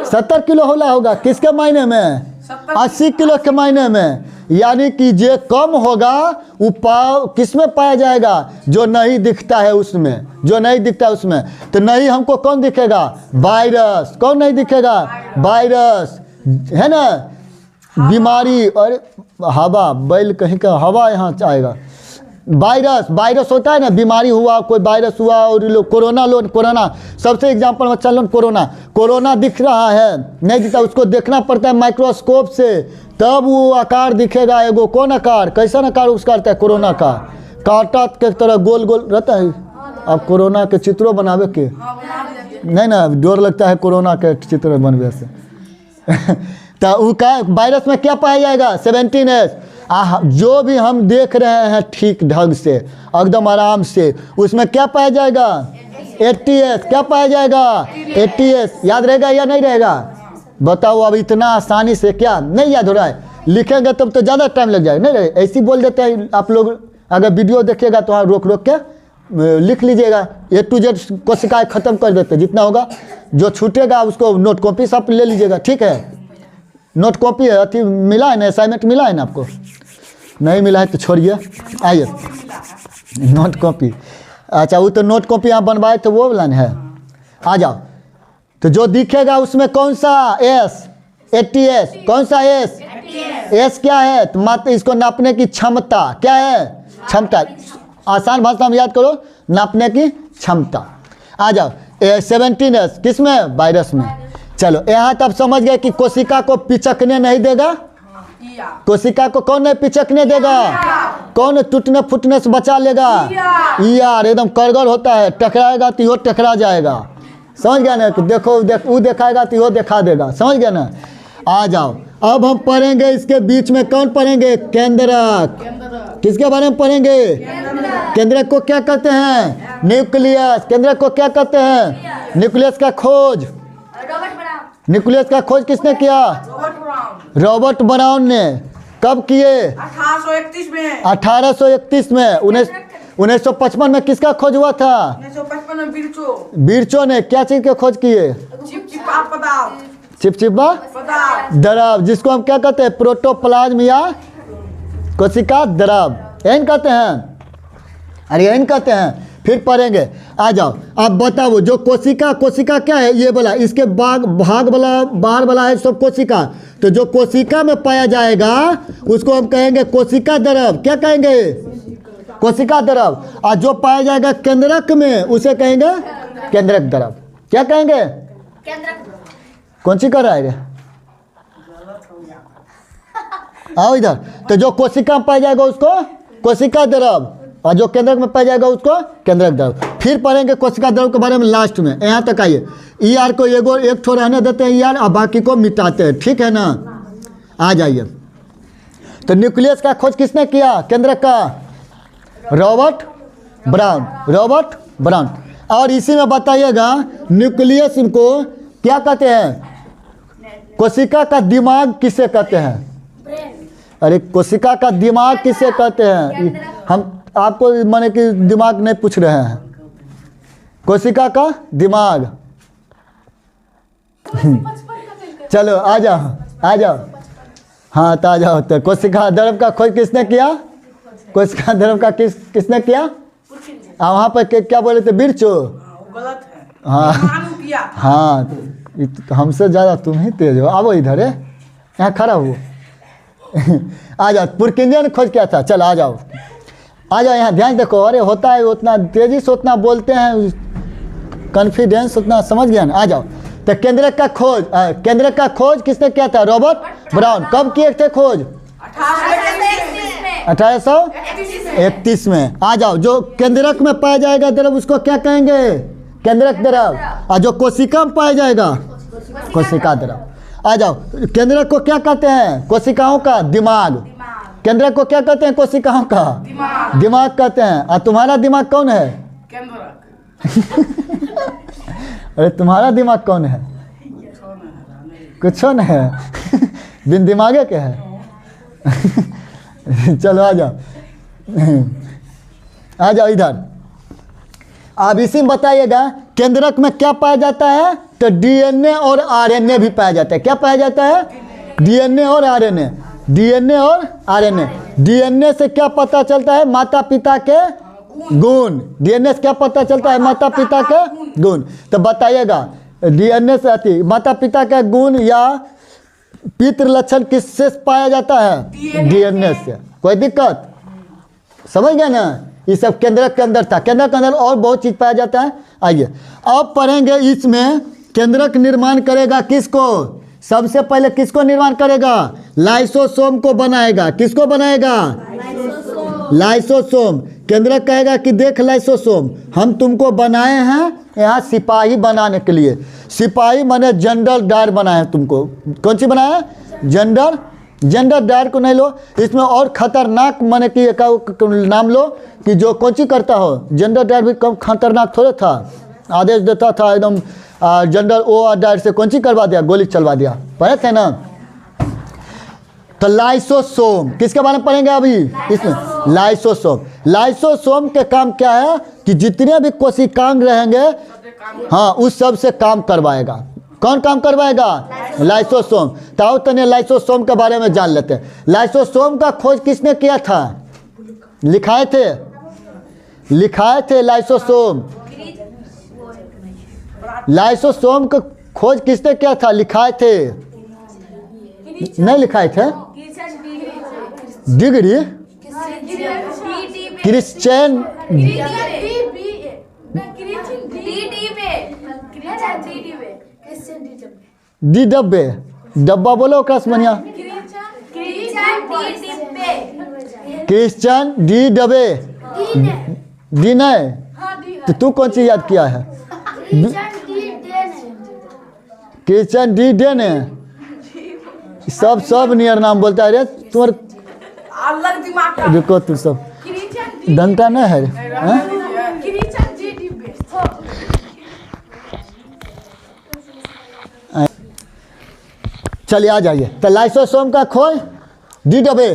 70 किलो हौला होगा। किसके मायने में, 80 किलो के मायने में। यानी कि जो कम होगा वो किस में पाया जाएगा, जो नहीं दिखता है उसमें, जो नहीं दिखता है उसमें। तो नहीं हमको कौन दिखेगा, वायरस। कौन नहीं दिखेगा, वायरस, है ना, बीमारी। और हवा, बैल कहीं का हवा यहाँ आएगा। वायरस, वायरस होता है ना, बीमारी हुआ, कोई वायरस हुआ। और लोग कोरोना, लोग कोरोना सबसे एग्जाम्पल में चल लो, कोरोना। कोरोना दिख रहा है, नहीं दिखता, उसको देखना पड़ता है माइक्रोस्कोप से, तब वो आकार दिखेगा। एगो कौन आकार, कैसा आकार उसका रहता है कोरोना का, कांटा के तरह गोल गोल रहता है। अब कोरोना के चित्रों बनावे के नहीं ना, डर लगता है कोरोना के चित्र बनवे से। तो वो क्या वायरस में क्या पाया जाएगा, 17S। जो भी हम देख रहे हैं ठीक ढंग से एकदम आराम से, उसमें क्या पाया जाएगा, 80S। क्या पाया जाएगा, 80S। याद रहेगा या नहीं रहेगा, बताओ। अब इतना आसानी से क्या नहीं याद हो रहा है, लिखेंगे तब तो ज़्यादा टाइम लग जाएगा। नहीं रहे ऐसे ही बोल देते हैं आप लोग। अगर वीडियो देखिएगा तो वहाँ रोक रोक के लिख लीजिएगा, A to Z कोशिकाएँ ख़त्म कर देते, जितना होगा। जो छूटेगा उसको नोट कॉपी सब ले लीजिएगा, ठीक है। नोट कॉपी है, अथी मिला है ना, असाइनमेंट मिला है ना आपको, नहीं मिला है तो छोड़िए। आइए, नोट कॉपी, अच्छा वो तो नोट कॉपी आप बनवाए तो वो वाला है। आ जाओ, तो जो दिखेगा उसमें कौन सा S, 80S। कौन सा S क्या है, तो मात्र इसको नापने की क्षमता। क्या है, क्षमता। आसान भाषा में याद करो, नापने की क्षमता। आ जाओ 17S किस में, वायरस में। चलो यहाँ तब समझ गए कि कोशिका को पिचकने नहीं देगा। कोशिका को कौन नहीं पिचकने देगा, कौन टूटने फूटने से बचा लेगा, यार एकदम करगल होता है, टकराएगा तो यो टकरा जाएगा। समझ गया ना, देखो वो दिखाएगा तो यो दिखा देगा। समझ गया ना। आ जाओ, अब हम पढ़ेंगे इसके बीच में कौन पढ़ेंगे, केंद्रक। किसके बारे में पढ़ेंगे, केंद्रक को क्या कहते हैं, न्यूक्लियस। केंद्रक को क्या कहते हैं, न्यूक्लियस का खोज। न्यूक्लियस का खोज किसने किया, रॉबर्ट ब्राउन ने। कब किए, 1831 में। 1831 में। 1955 में किसका खोज हुआ था, 1955 में बिरचो ने। क्या चीज के खोज किए, चिपचिपा पदार्थ, चिपचिपा पदार्थ, द्रव, जिसको हम क्या कहते हैं, प्रोटोप्लाज्म या कोशिका द्रव, यही कहते हैं। अरे यही कहते हैं। फिर पढ़ेंगे। आ जाओ, अब बताओ जो कोशिका, कोशिका क्या है, ये वाला, इसके भाग वाला, बाहर वाला है सब कोशिका। तो जो कोशिका में पाया जाएगा उसको हम कहेंगे कोशिका द्रव। क्या कहेंगे, कोशिका द्रव। और जो पाया जाएगा केंद्रक में उसे कहेंगे केंद्रक द्रव। क्या कहेंगे, कौन सी कर रहा है रे, आओ इधर। तो जो कोशिका में पाया जाएगा उसको कोशिका द्रव, और जो केंद्रक में पाया जाएगा उसको केंद्रक द्रव। फिर पढ़ेंगे कोशिका द्रव के बारे में लास्ट में। यहाँ तक आइए। ER को एक ठो रहने देते हैं ER, और बाकी को मिटाते हैं, ठीक है ना। आ जाइए। तो न्यूक्लियस का खोज किसने किया, केंद्रक का, रॉबर्ट ब्राउन। Robert brown. और इसी में बताइएगा न्यूक्लियस को क्या कहते हैं, कोशिका का दिमाग किसे कहते हैं। अरे कोशिका का दिमाग किसे कहते हैं, हम आपको माने कि दिमाग नहीं पूछ रहे हैं, कोशिका का दिमाग। चलो आ जाओ, आ जाओ। हाँ तो आ जाओ। तो कोशिका द्रव का खोज किसने किया, कोशिका द्रव का किसने किया, वहाँ पर क्या बोले थे, बिरचो। गलत है। हाँ हाँ, हमसे ज़्यादा तुम ही तेज हो। आओ इधर है, यहाँ खड़ा हो। आ जाओ। पुरकिंजन खोज क्या था, चल आ जाओ, आ जाओ यहाँ ध्यान देखो। अरे होता है उतना तेजी से उतना बोलते हैं, कॉन्फिडेंस उतना समझ गया ना। आ जाओ, तो केंद्रक का खोज किसने किया था? Robert brown. कब किए थे खोज? 1831 में। आ जाओ, जो केंद्रक में पाया जाएगा द्रव उसको क्या कहेंगे? केंद्रक द्रव। और जो कोशिका में पाया जाएगा कोशिका द्रव। आ जाओ, केंद्रक को क्या कहते हैं? कोशिकाओं का दिमाग। केंद्रक को क्या कहते हैं? कोशिकाओं का दिमाग कहते हैं। और तुम्हारा दिमाग कौन है? अरे तुम्हारा दिमाग कौन है? कुछ नहीं है। बिन दिमागे के है। चलो आ जाओ इधर। आप इसी में बताइएगा केंद्रक में क्या पाया जाता है? तो डीएनए और आरएनए भी पाया जाता है। क्या पाया जाता है? डीएनए और आरएनए। डीएनए और आरएनए। डीएनए से क्या पता चलता है? माता पिता के गुण। डीएनए से क्या पता चलता है? माता पिता के गुण। तो बताइएगा डीएनए से आती माता पिता के गुण या पितृ लक्षण किससे पाया जाता है? डीएनए से। कोई दिक्कत? समझ गए ना? ये सब केंद्रक के अंदर था। केंद्रक के अंदर और बहुत चीज पाया जाता है। आइए अब पढ़ेंगे। इसमें केंद्रक निर्माण करेगा किसको? सबसे पहले किसको निर्माण करेगा? लाइसोसोम को बनाएगा। किसको बनाएगा? लाइसोसोम। केंद्रक कहेगा कि देख लाइसोसोम, हम तुमको बनाए हैं यहाँ सिपाही बनाने के लिए। सिपाही माने जनरल डायर बनाए हैं तुमको। कौन सी बनाया है? जनरल डायर को नहीं लो। इसमें और खतरनाक माने कि एक नाम लो कि जो कौन सी करता हो। जनरल डायर भी कम खतरनाक थोड़े था। आदेश देता था एकदम। जनरल ओ डायर से कौन सी करवा दिया? गोली चलवा दिया। पढ़े थे ना? तो लाइसोसोम किसके बारे में पढ़ेंगे अभी? इसमें लाइसोसोम। लाइसोसोम के काम क्या है कि जितने भी कोशिकांग रहेंगे, हाँ, उस सब से काम करवाएगा। कौन काम करवाएगा? लाइसोसोम। ताओ तने लाइसोसोम के बारे में जान लेते हैं। लाइसोसोम का खोज किसने किया था? लिखाए थे लाइसोसोम। लाइसोसोम का खोज किसने किया था? लिखाए थे? नहीं लिखाए थे? डिग्री क्रिश्चियन डी डब्बे। डब्बा बोलो ओकरा से बढ़िया। क्रिश्चियन डी डब्बे। डी नहीं तो तू कौन सी याद किया है? क्रिश्चियन डी डे ने सब नियर नाम बोलता है रे। तुम्हारे अलग दिमाग का। रुको तू सब डंटा नहीं है हाँ? चलिए आ जाइए। तो लाइसोसोम का खोज डी डब्बे।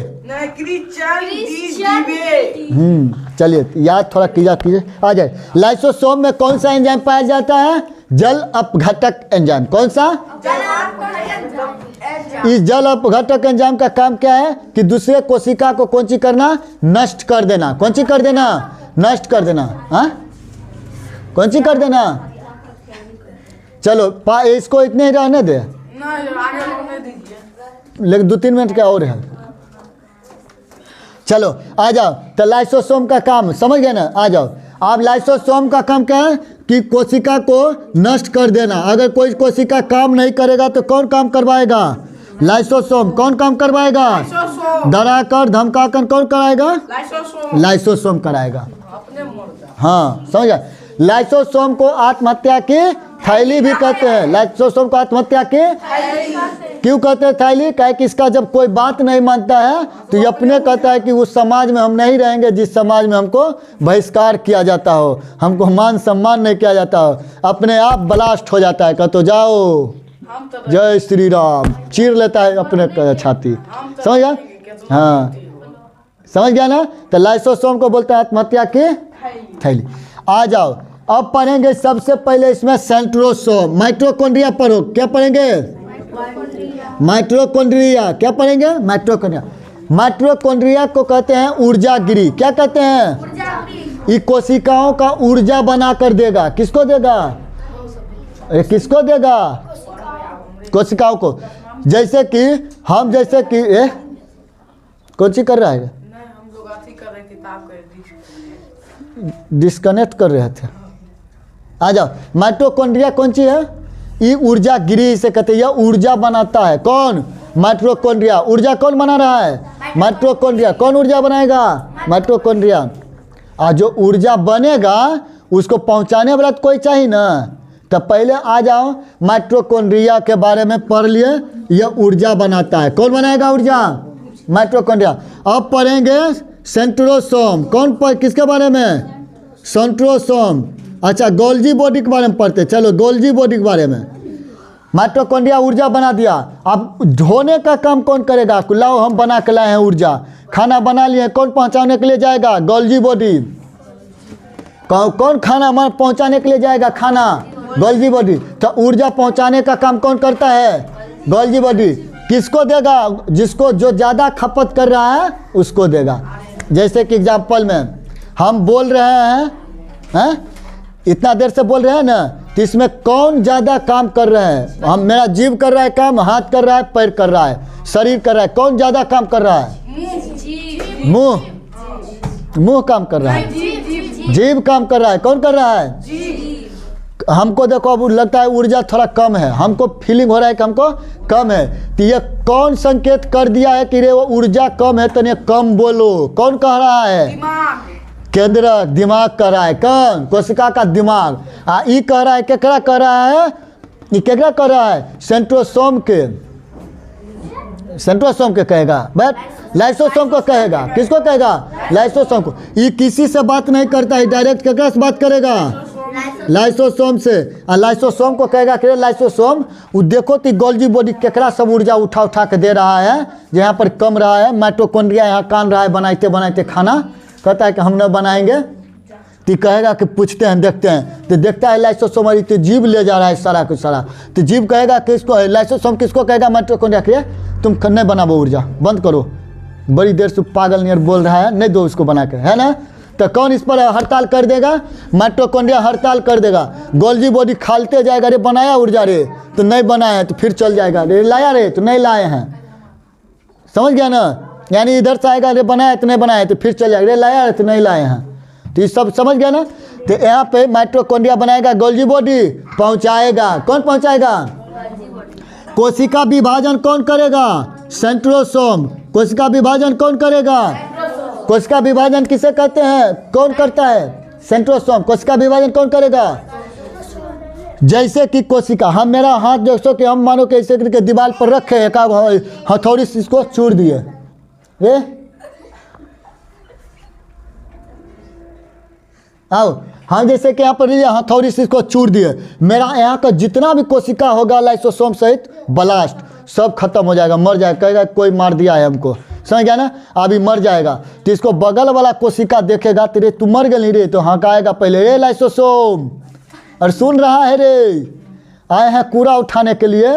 चलिए याद थोड़ा कीजिए। आ जाए। लाइसोसोम में कौन सा एंजाइम पाया जाता है? जल अपघटक एंजाइम। कौन सा? इस जल अपघटक एंजाइम का काम क्या है कि दूसरे कोशिका को कौन सी करना? नष्ट कर देना। कौन सी कर देना? नष्ट कर देना। हाँ, कौन सी कर देना? चलो इसको इतने ही रहने दे, लेकिन 2-3 मिनट का और है। चलो आ जाओ। तो लाइसोसोम का काम समझ गए ना? आ जाओ। आप लाइसोसोम का काम क्या है कि कोशिका को नष्ट कर देना। अगर कोई कोशिका काम नहीं करेगा तो कौन काम करवाएगा? लाइसोसोम। कौन काम करवाएगा? डराकर धमकाकर कौन कराएगा? लाइसोसोम कराएगा। हाँ समझ। लाइसोसोम को आत्महत्या की थैली भी कहते हैं। लाइसोसोम को आत्महत्या की क्यों कहते हैं थैली? क्या कि इसका जब कोई बात नहीं मानता है तो ये अपने कहता है कि उस समाज में हम नहीं रहेंगे जिस समाज में हमको बहिष्कार किया जाता हो, हमको मान सम्मान नहीं किया जाता हो। अपने आप ब्लास्ट हो जाता है। कहते जाओ जय श्री राम, चीर लेता है अपने छाती। समझ गया? हाँ समझ गया ना? तो लाइसोसोम को बोलते हैं आत्महत्या की थैली। आ जाओ। अब पढ़ेंगे सबसे पहले इसमें सेंट्रोसोम। माइटोकॉन्ड्रिया पढ़ो। क्या पढ़ेंगे? माइटोकॉन्ड्रिया। क्या पढ़ेंगे? माइटोकॉन्ड्रिया। माइटोकॉन्ड्रिया को कहते हैं ऊर्जागिरी। क्या कहते हैं? ये कोशिकाओं का ऊर्जा बना कर देगा। किसको देगा? अरे किसको देगा? कोशिकाओं को। जैसे कि हम जैसे कि कौन सी कर रहा है? डिस्कनेक्ट कर रहे थे। आ जाओ, माइटोकॉन्ड्रिया कौन चीज़ है? ये ऊर्जा गिरी से कहते हैं, यह ऊर्जा बनाता है। कौन? माइटोकॉन्ड्रिया। ऊर्जा कौन बना रहा है? माइटोकॉन्ड्रिया। कौन ऊर्जा बनाएगा? माइटोकॉन्ड्रिया। और जो ऊर्जा बनेगा उसको पहुंचाने वाला तो कोई चाहिए ना। तो पहले आ जाओ, माइटोकॉन्ड्रिया के बारे में पढ़ लिए, यह ऊर्जा बनाता है। कौन बनाएगा ऊर्जा? माइटोकॉन्ड्रिया। अब पढ़ेंगे सेंट्रोसोम। कौन किसके बारे में? सेंट्रोसोम। अच्छा, गोल्जी बॉडी के बारे में पढ़ते। चलो गोल्जी बॉडी के बारे में। माइटोकॉन्ड्रिया ऊर्जा बना दिया, अब ढोने का काम कौन करेगा? लाओ हम बना के लाए हैं ऊर्जा, खाना बना लिए, कौन पहुंचाने के लिए जाएगा? Golgi body. कौन खाना पहुंचाने के लिए जाएगा? खाना गोल्जी बॉडी। तो ऊर्जा पहुंचाने का काम कौन करता है? Golgi body. किसको देगा? जिसको जो ज़्यादा खपत कर रहा है उसको देगा। जैसे कि एग्जाम्पल में हम बोल रहे हैं, इतना देर से बोल रहे हैं ना, तो इसमें कौन ज़्यादा काम कर रहे हैं? हम, मेरा जीभ कर रहा है काम, हाथ कर रहा है, पैर कर रहा है, शरीर कर रहा है। कौन ज़्यादा काम कर रहा है? मुंह। मुंह काम कर रहा है, जीभ काम कर रहा है। कौन कर रहा है? हमको देखो अब लगता है ऊर्जा थोड़ा कम है, हमको फीलिंग हो रहा है कि हमको कम है, तो ये कौन संकेत कर दिया है कि रे वो ऊर्जा कम है, तो ये कम बोलो? कौन कह रहा है? केंद्र, दिमाग कर रहा है। कौन? कोशिका का दिमाग। ई कह रहा है, केकरा कह रहा है? ये केकरा कह रहा है? सेंट्रोसोम के। सेंट्रोसोम के कहेगा, बट लाइसोसोम को कहेगा। किसको कहेगा? लाइसोसोम को। ये किसी से बात नहीं करता है, डायरेक्ट केकरा से बात करेगा? लाइसोसोम से। लाइसोसोम को कहेगा कि लाइसोसोम, वो देखो तो गोल्जी बॉडी केकरा सब ऊर्जा उठा उठा के दे रहा है, यहाँ पर कम रहा है। माइटोकॉन्ड्रिया यहाँ कान रहा है बनाते बनाते खाना, कहता है कि हम न बनाएंगे, तो कहेगा कि पूछते हैं, देखते हैं, तो देखता है लाइसोसोम, तो जीव ले जा रहा है सारा कुछ सारा, तो जीव कहेगा कि इसको, लाइसोसोम किसको कहेगा? माइटोकॉन्ड्रिया के, तुम नहीं बनाओ ऊर्जा, बंद करो, बड़ी देर से पागल नियर बोल रहा है, नहीं दो उसको बना के, है ना। तो कौन इस पर हड़ताल कर देगा? माइटोकॉन्ड्रिया हड़ताल कर देगा। गोल्जी बॉडी खालते जाएगा, रे बनाया ऊर्जा रे, तो नहीं बनाया, तो फिर चल जाएगा, रे लाया रे, तो नहीं लाए हैं। समझ गया ना? यानी इधर से आएगा, रे बनाया तो नहीं बनाया, तो फिर चल जाएगा, रे लाया रे, तो नहीं लाए हैं। तो ये सब समझ गया ना? तो यहाँ पे माइटोकॉन्ड्रिया बनाएगा, गोल्जी बॉडी पहुँचाएगा। कौन पहुँचाएगा? कोशिका विभाजन कौन करेगा? सेंट्रोसोम। कोशिका विभाजन कौन करेगा? कोशिका विभाजन किसे कहते हैं? कौन करता है? सेंट्रोसोम। कोशिका विभाजन कौन करेगा? जैसे कि कोशिका, हम, मेरा हाथ देखो कि हम मानो कि ऐसे करके दीवार पर रखे, एक हथौड़ी से इसको चूर दिए, ये आओ, हम जैसे कि यहाँ पर हथौड़ी से इसको चूर दिए, मेरा यहाँ का जितना भी कोशिका होगा लाइसोसोम सहित ब्लास्ट सब खत्म हो जाएगा, मर जाएगा, कहेगा कोई मार दिया है हमको। समझ गया ना? अभी मर जाएगा, तो इसको बगल वाला कोशिका देखेगा, तेरे तू मर गई रे, तो हकाएगा पहले, रे लाइसोसोम, और सुन रहा है रे, आए हैं कूड़ा उठाने के लिए,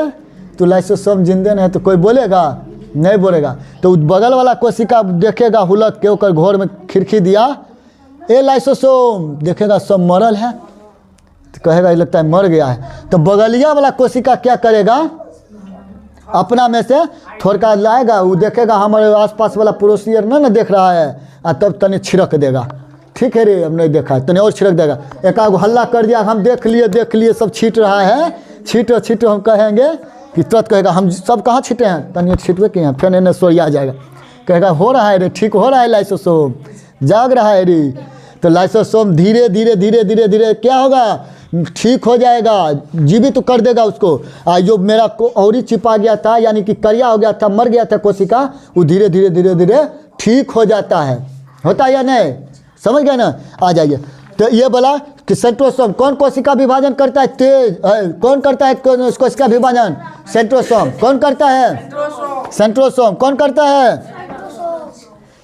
तो लाइसोसोम जिंदे नहीं है, तो कोई बोलेगा? नहीं बोलेगा। तो बगल वाला कोशिका देखेगा हुलक के, ओकर घोर में खिड़की दिया, ए लाइसोसोम, देखेगा सब मरल है, तो कहेगा ये लगता है मर गया है। तो बगलिया वाला कोशिका क्या करेगा? अपना में से थोड़ा लाएगा, वो देखेगा हमारे आसपास वाला पड़ोसी ना देख रहा है, तब तने छिड़क देगा, ठीक है रे, अब नहीं देखा है, तने और छिड़क देगा। एक आगो हल्ला कर दिया, हम देख लिए सब छीट रहा है, छीटो छीटो, हम कहेंगे कि तुरंत कहेगा हम सब कहाँ छीटे हैं, तनिए छिटवे के हैं, फिर इन्हें सोया जाएगा, कहेगा हो रहा है रे, ठीक हो रहा है लाइसोसोम, जाग रहा है रे। तो लाइसोसोम धीरे धीरे धीरे धीरे धीरे क्या होगा? ठीक हो जाएगा, जीवित तो कर देगा उसको। जो मेरा और ही छिपा गया था, यानी कि करिया हो गया था, मर गया था कोशिका, वो धीरे धीरे धीरे धीरे ठीक हो जाता है। होता है या नहीं? समझ गया ना? आ जाइए। तो ये बोला कि सेंट्रोसोम। कौन कोशिका विभाजन करता है? तेज। कौन करता है कोशिका विभाजन? सेंट्रोसोम। कौन करता है? सेंट्रोसोम। कौन करता है?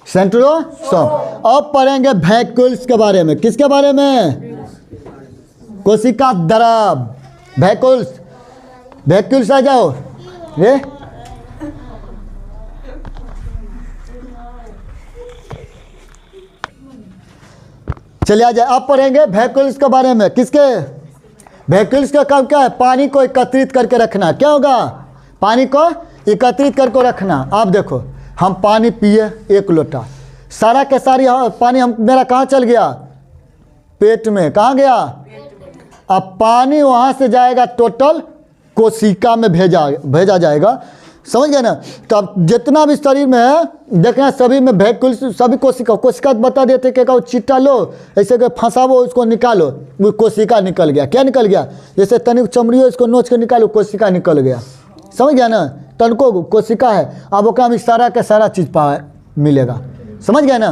सेंट्रोसोम। अब पढ़ेंगे वैक्यूल्स के बारे में। किसके बारे में? कोशिका द्रव, वैक्यूल्स। वैक्यूल्स आ जाओ ये। चलिए आ जाए। अब पढ़ेंगे वैक्यूल्स के बारे में। किसके? वैक्यूल्स का काम क्या है? पानी को एकत्रित करके रखना। क्या होगा? पानी को एकत्रित करके रखना। आप देखो, हम पानी पिए 1 लोटा, सारा के सारी पानी हम मेरा कहाँ चल गया? पेट में। कहाँ गया? अब पानी वहाँ से जाएगा टोटल कोशिका में भेजा जाएगा। समझ गए ना। तब जितना भी शरीर में है देखें सभी में वैक्यूल्स, सभी कोशिका बता देते कि चिट्टा लो ऐसे के फंसावो उसको निकालो, वो कोशिका निकल गया। क्या निकल गया? जैसे तनिक चमड़ी हो इसको नोच के निकालो, कोशिका निकल गया। समझ गया ना। तनको कोशिका है, अब ओकरा में सारा के सारा चीज़ मिलेगा। समझ गए ना।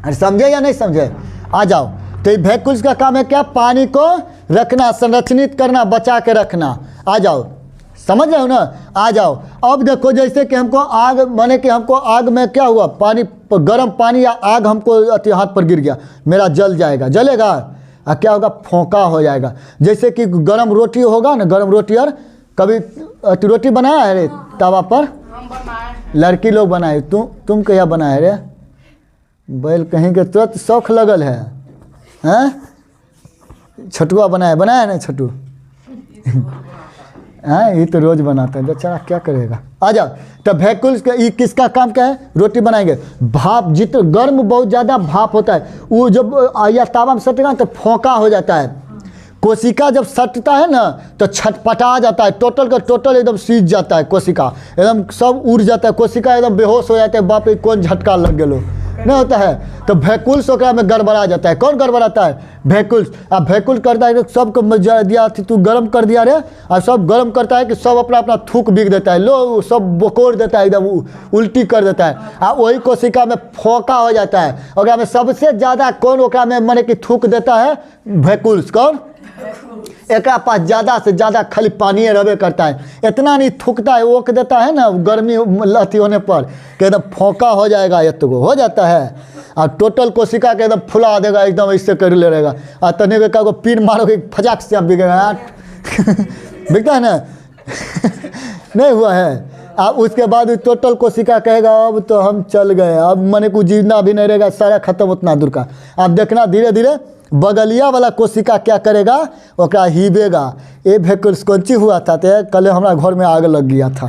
अरे समझे या नहीं समझे? आ जाओ। तो ये वैक्यूल्स का काम है क्या? पानी को रखना, संरक्षित करना, बचा के रखना। आ जाओ, समझ रहे हो ना। आ जाओ। अब देखो जैसे कि हमको आग, माने कि हमको आग में क्या हुआ, पानी गर्म पानी या आग हमको हाथ पर गिर गया, मेरा जल जाएगा, जलेगा। और क्या होगा? फोंका हो जाएगा। जैसे कि गर्म रोटी होगा ना, गर्म रोटी। और कभी रोटी बनाया है रे तवा पर? हम बनाए हैं। लड़की लोग बनाए। तुम क्या बनाए रे? बैल कहीं के तुरंत शौक लगल है। हैं? छठुआ बनाया ना छठू? हाँ, ये तो रोज बनाता है बेचारा, क्या करेगा। आ जाओ। तब वैक्यूल्स का ये किसका काम क्या है? रोटी बनाएंगे। भाप, जितना गर्म बहुत ज़्यादा भाप होता है, वो जब या तावा में सटेगा तो फोंका हो जाता है। कोशिका जब सटता है ना तो छटपटा जाता है, टोटल का टोटल एकदम सीज जाता है। कोशिका एकदम सब उड़ जाता है, कोशिका एकदम बेहोश हो जाता है। बाप रे कौन झटका लग गया नहीं होता है। तो वैक्यूल्स ओकरा में गड़बड़ा जाता है। कौन गड़बड़ाता है? वैक्यूल्स। अब वैक्यूल करता है कि सबको दिया तू गर्म कर दिया रे, और सब गर्म करता है कि सब अपना अपना थूक बिक देता है, लो सब बकोर देता है, एकदम उल्टी कर देता है। और वही कोशिका में फोका हो जाता है। ओकरा में सबसे ज़्यादा कौन ओकरा में माने कि थूक देता है? वैक्यूल्स। कौन? एक पास ज़्यादा से ज़्यादा खाली पानी रबे करता है, इतना नहीं थूकता है, ओक देता है ना गर्मी लथी होने पर कि एकदम फोका हो जाएगा, इतको हो जाता है। और टोटल कोशिका के एकदम फुला देगा, एकदम इससे कर ले रहेगा। और तने का पीन मारोगे फजाक से आप बिगेगा बिकता है ना नहीं हुआ है। अब उसके बाद टोटल कोशिका कहेगा अब तो हम चल गए, अब मने को जीना भी नहीं रहेगा, सारा खत्म उतना दूर का। आप देखना धीरे धीरे बगलिया वाला कोशिका क्या करेगा? ओकरा हिबेगा। ये वैक्यूल्स कौन ची हुआ था? तो कल हमारा घर में आग लग गया था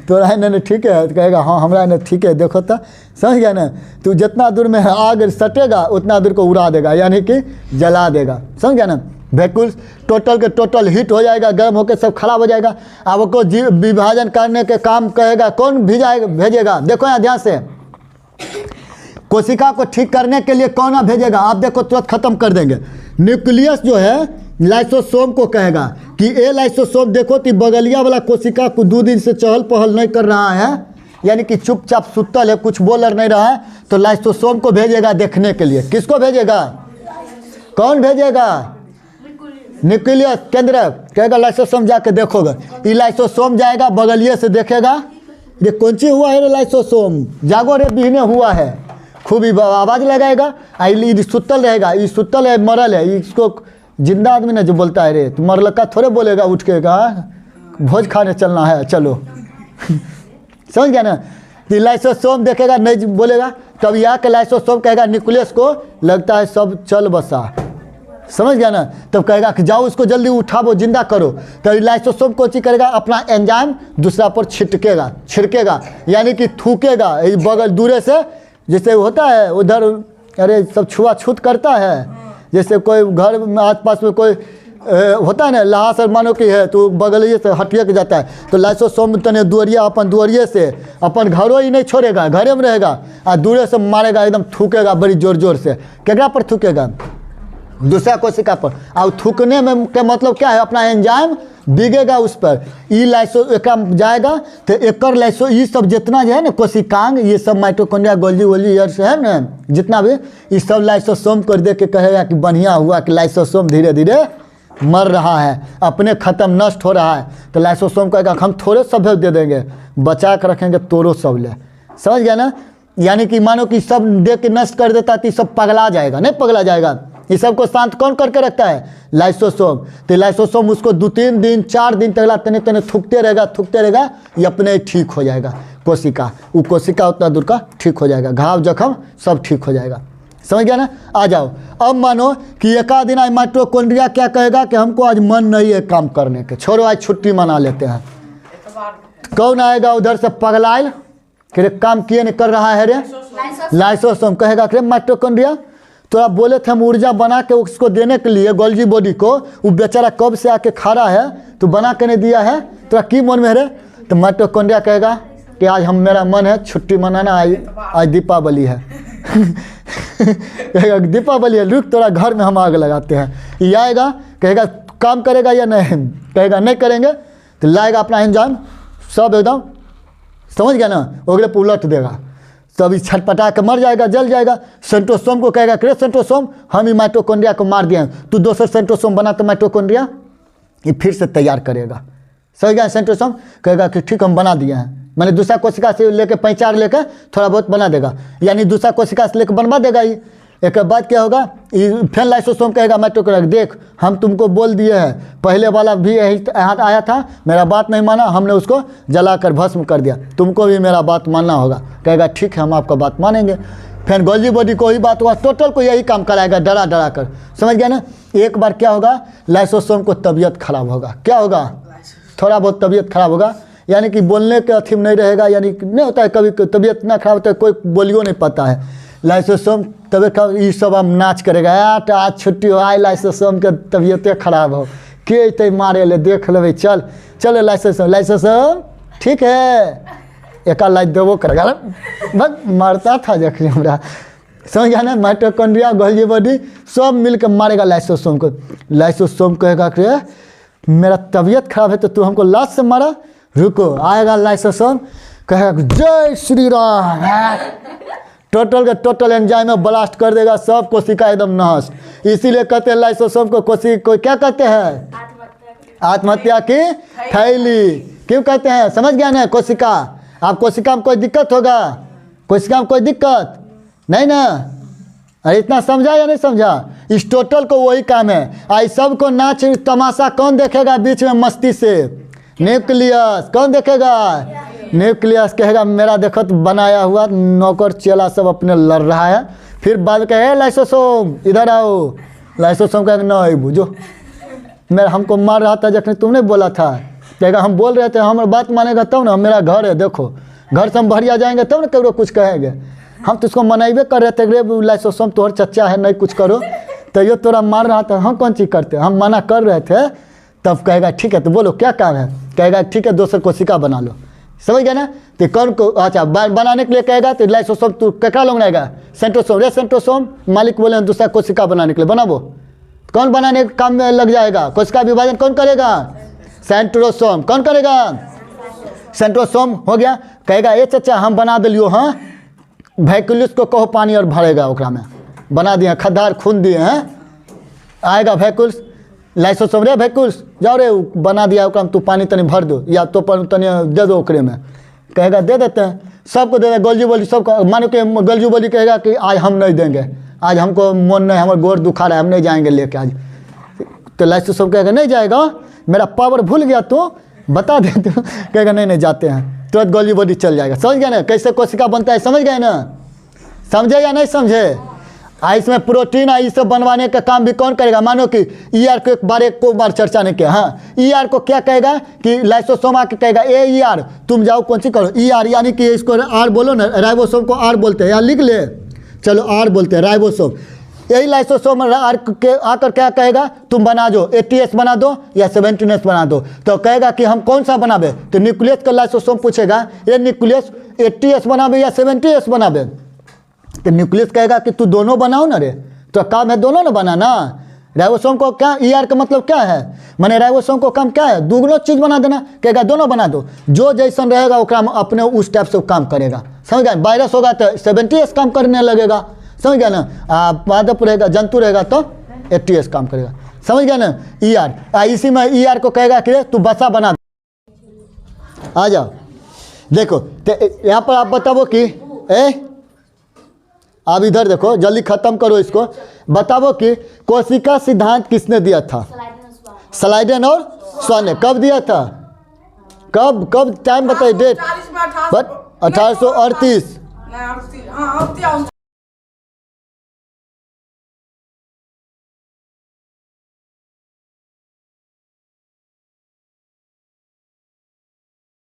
तो नहीं ठीक है, तो कहेगा हाँ हमारा नहीं ठीक है, देखो तो समझ गया ना। तो जितना दूर में आग सटेगा उतना दूर को उड़ा देगा, यानी कि जला देगा। समझ गया ना। वैक्यूल्स टोटल के टोटल हीट हो जाएगा, गर्म होकर सब खराब हो जाएगा। अब उसको विभाजन करने के काम कहेगा कौन भेजेगा? देखो यहाँ ध्यान से, कोशिका को ठीक करने के लिए कौन भेजेगा? आप देखो तुरंत खत्म कर देंगे। न्यूक्लियस जो है लाइसोसोम को कहेगा कि ए लाइसोसोम देखो कि बगलिया वाला कोशिका को 2 दिन से चहल पहल नहीं कर रहा है, यानी कि चुपचाप सुतल है, कुछ बोल नहीं रहा है, तो लाइसोसोम को भेजेगा देखने के लिए। किसको भेजेगा? कौन भेजेगा? न्यूक्लियस केंद्र कहेगा लाइसोसोम जाके देखोगे। ये लाइसोसोम जाएगा बगलिए से देखेगा, ये कौन सी हुआ है रे लाइसोसोम, जागो रे बिहने हुआ है, खूब ही आवाज़ लगाएगा। सुतल रहेगा, ये सुतल है, मरल है, इसको जिंदा आदमी ना जो बोलता है रे, तो मरल का थोड़े बोलेगा उठ के कहा भोज खाने चलना है चलो समझ गया ना। तो लाइसोसोम देखेगा नहीं बोलेगा, तब यहाँ के लाइसोसोम कहेगा न्यूक्लियस को लगता है सब चल बसा, समझ गया ना। तब कहेगा कि जाओ उसको जल्दी उठाओ जिंदा करो। तो लाइसोसोम को ची करेगा अपना एंजाइम दूसरा पर छिड़केगा, यानी कि थूकेगा बगल दूरे से, जैसे होता है उधर अरे सब छुआछूत करता है, जैसे कोई घर में आस पास में कोई होता है ना, लहास मानो कि है तो बगलिए से हटिए के जाता है, तो लाइसोसोम तने दुआरिया अपन दुआरिए से अपन घरों ही नहीं छोड़ेगा, घरे में रहेगा और दूरे से मारेगा, एकदम थूकेगा बड़ी जोर जोर से। केकरा पर थूकेगा? दूसरा कोशिका पर। और थूकने में क्या मतलब क्या है? अपना एंजाइम बिगेगा उस पर। ई लाइसो एक जाएगा तो एक लाइसो ये सब जितना जो है ना कोशिकांग, ये सब माइटोकॉन्ड्रिया गोल्जी वोल्जी ये है ना जितना भी, ये सब लाइसोसोम कर दे के कहेगा कि बढ़िया हुआ कि लाइसोसोम धीरे धीरे मर रहा है, अपने ख़त्म नष्ट हो रहा है। तो लाइसोसोम कहेगा हम थोड़े सब दे देंगे, बचा कर रखेंगे तोड़ो सब ले। समझ गया ना। यानी कि मानो कि सब दे के नष्ट कर देता तो सब पगला जाएगा, नहीं पगला जाएगा। ये सबको शांत कौन करके रखता है? लाइसोसोम। तो लाइसोसोम उसको 2-3 दिन 4 दिन तक तने थूकते रहेगा, ये अपने ठीक हो जाएगा कोशिका। वो कोशिका उतना दूर का ठीक हो जाएगा, घाव जख्म सब ठीक हो जाएगा। समझ गया ना। आ जाओ। अब मानो कि एक दिन आज माइटोकॉन्ड्रिया क्या कहेगा कि हमको आज मन नहीं है काम करने के, छोड़ो आज छुट्टी मना लेते हैं। कौन आएगा उधर से पगलाइल कि काम किए नहीं कर रहा है रे? लाइसोसोम कहेगा कि माइटोकॉन्ड्रिया थोड़ा बोले थे हम ऊर्जा बना के उसको देने के लिए गोल्जी बॉडी को, वो बेचारा कब से आके खड़ा है तो बना के नहीं दिया है, थोड़ा की मन में रे। तो माइटोकॉन्ड्रिया कहेगा कि आज हम मेरा मन है छुट्टी मनाना, आज दीपावली है कहेगा दीपावली है, रुक थोड़ा घर में हम आग लगाते हैं। ये आएगा कहेगा काम करेगा या नहीं, कहेगा नहीं करेंगे तो लाएगा अपना इंजाम सब एकदम, समझ गया ना, अगले पे उलट देगा, तभी छटपटा के मर जाएगा, जल जाएगा। सेंट्रोसोम को कहेगा कि सेंट्रोसोम हम ही माइटोकॉन्ड्रिया को मार दिए, तू दूसरा सेंट्रोसोम बना तो माइटोकॉन्ड्रिया ये फिर से तैयार करेगा। समझ गया। सेंट्रोसोम कहेगा कि ठीक हम बना दिए हैं, मैंने दूसरा कोशिका से लेके पैंचार लेकर थोड़ा बहुत बना देगा, यानी दूसरा कोशिका से लेकर बनवा देगा ही। एक बाद क्या होगा, फिर लाइसोसोम कहेगा माइटोकॉन्ड्रिया देख हम तुमको बोल दिए हैं, पहले वाला भी यही हाथ आया था, मेरा बात नहीं माना, हमने उसको जलाकर भस्म कर दिया, तुमको भी मेरा बात मानना होगा। कहेगा ठीक है हम आपका बात मानेंगे। फिर गोल्जी बॉडी को ही बात होगा, टोटल को यही काम कराएगा डरा डरा कर, समझ गया ना। एक बार क्या होगा, लाइसोसोम को तबीयत खराब होगा, क्या होगा, थोड़ा बहुत तबीयत खराब होगा, यानी कि बोलने के अथी में नहीं रहेगा, यानी नहीं होता है कभी तबीयत इतना खराब होता है कोई बोलियो नहीं पाता है। लाइसोसोम तबीयत खराब, ये सब हम नाच करेगा, यार आज छुट्टी हो, आए लाइसोसोम के तबीयत खराब हो, के ते मारे ले देख लेवे, चल चल लाइसोसोम ठीक है, एक लाइट देवो करेगा, बस मरता था जखनी हमरा, समझ गया ना। माइटोकॉन्ड्रिया गोल्जी बॉडी सब मिलकर मारेगा लाइसोसोम को। लाइसोसोम कहेगा कि मेरा तबीयत खराब है तो तू हमको लाश से मारा, रुको। आएगा लाइसोसोम कहेगा जय श्री राम, टोटल का टोटल एंजाइम में ब्लास्ट कर देगा, सब कोशिका एकदम नष्ट। इसीलिए कहते हैं लाइसोसोम को को क्या कहते हैं, आत्महत्या की थैली क्यों कहते हैं, समझ गया ना। कोशिका, आप कोशिका में कोई दिक्कत होगा, कोशिका में कोई दिक्कत नहीं ना, अरे इतना समझा या नहीं समझा। इस टोटल को वही काम है। आई सबको नाच तमाशा कौन देखेगा बीच में मस्ती से, न्यूक्लियस कौन देखेगा, न्यूक्लियस कहेगा मेरा देखो तो बनाया हुआ नौकर चेला सब अपने लड़ रहा है। फिर बाद कहे लाइसोसोम इधर आओ, लाइसोसोम कहेगा नहीं बुझो, मेरा हमको मार रहा था जखने तुमने बोला था, कहेगा हम बोल रहे थे हमारी बात मानेगा तब ना, मेरा घर है देखो, घर से हम भरिया जाएंगे तब ना करो कुछ कहेंगे, हम तो उसको मनाइबे कर रहे थे, रे लाइसोसोम तोहर चच्चा है नहीं कुछ करो, तो ये तोरा मार रहा था, हम कौन चीज़ करते, हम मना कर रहे थे। तब कहेगा ठीक है तो बोलो क्या काम है, कहेगा ठीक है दूसरा कोशिका बना लो, समझ गया ना। तो कौन को अच्छा बनाने के लिए कहेगा तो लाइसोसोम तू क्या लोग रहेगा, सेंट्रोसोम, रे सेंट्रोसोम मालिक बोले दूसरा कोशिका बनाने के लिए बनाबो, कौन बनाने के काम में लग जाएगा, कोशिका विभाजन कौन करेगा, सेंट्रोसोम कौन करेगा, सेंट्रोसोम हो गया। कहेगा ये चचा हम बना दिलियो, हाँ वैक्यूलस को कहो पानी और भरेगा, ओकरा में बना दिए खद्दार खून दिए हैं, आएगा वैक्यूलस, लाइसोसोम रे वैक्यूलस जाओ रे बना दिया ओकरा में तू पानी तनी भर दो या तो तनी दे दो ओकरे में, कहेगा दे देते हैं, सबको दे दे। गोल्जी बॉडी सबको, मानो कि गोल्जी बॉडी कहेगा कि आज हम नहीं देंगे, आज हमको मन नहीं, हमारा गोर दुखा रहा है, हम नहीं जाएंगे लेके आज, तो लाइसोसोम कहेगा नहीं जाएगा, मेरा पावर भूल गया तो बता दे, तो कहेगा नहीं नहीं जाते हैं, तुरंत गोल्जी बॉडी चल जाएगा। समझ गया ना कैसे कोशिका बनता है, समझ गए ना, समझे या नहीं समझे। इसमें प्रोटीन ये सब बनवाने का काम भी कौन करेगा, मानो कि ईआर को एक बार चर्चा नहीं किया, हाँ ईआर को क्या कहेगा कि लाइसोसोम आके कहेगा ए ईआर तुम जाओ कौन सी करो, ईआर यानी कि इसको आर बोलो ना, राइबोसोम को आर बोलते हैं, यहाँ लिख ले चलो आर बोलते हैं राइबोसोम, यही लाइसोसोम आर के आकर क्या कहेगा तुम बना दो 80S बना दो या 17S बना दो, तो कहेगा कि हम कौन सा बनाबे, तो न्यूक्लियस का लाइसोसोम पूछेगा ये न्यूक्लियस 80S बनाबे या 70S बनाबे, तो न्यूक्लियस कहेगा कि तू दोनों बनाओ ना रे, तो काम है दोनों ना बनाना। राइबोसोम को क्या ईआर का मतलब क्या है, माने राइबोसोम को काम क्या है, दोनों चीज़ बना देना, कहेगा दोनों बना दो, जो जैसन रहेगा ओकरा अपने उस टाइप से काम करेगा, समझ गया। वायरस होगा तो 70S काम करने लगेगा, समझ गया ना, पादप रहेगा जंतु रहेगा तो 80S काम करेगा, समझ गया ना। ईआर इसी में ईआर को कहेगा कि तू बसा बना, आ जाओ देखो तो यहाँ पर आप बताओ कि आप इधर देखो जल्दी खत्म करो इसको, बताओ कि कोशिका सिद्धांत किसने दिया था, स्लाइडेन और स्वान ने कब दिया था, कब टाइम बताइए डेट, 1838